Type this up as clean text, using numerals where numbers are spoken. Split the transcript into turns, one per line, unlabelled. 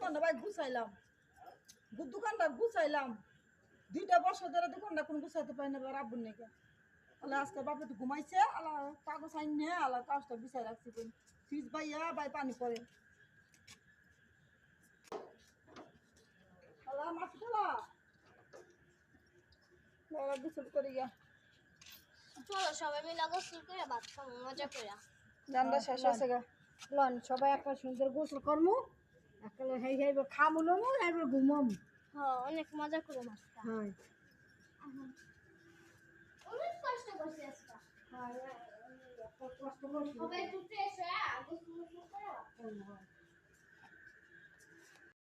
দোকানটা ভাই গুছাইলাম দোকানটা গুছাইলাম 2টা বছর ধরে দোকানটা কোন গুছাইতে পারি না এবার আব্বুর নাকি আল্লাহ আজকে বাপে একটু ঘুমাইছে আল্লাহ কাগজ আইন নিয়ে আল্লাহ কাগজটা বিছাই রাখছি ফ্রিজ বাইয়া বাই পানি পড়ে আল্লাহ মাছি তোলা বাবা গোসল করে গিয়া
চলো সবাই মিলে গোসল করে ভাত খাবো মজা করে
রান্না শেষ হয়েছে গা
লন সবাই একটা সুন্দর গোসল করমু একটা হেই হেই খামু লমু এরপর ঘুমামু
হ্যাঁ অনেক মজা করে মাছটা
হ্যাঁ
অনেক কষ্ট করছি আজকে
কষ্ট করছি
সবাই একটু ফ্রেশ হয়ে গোসল করে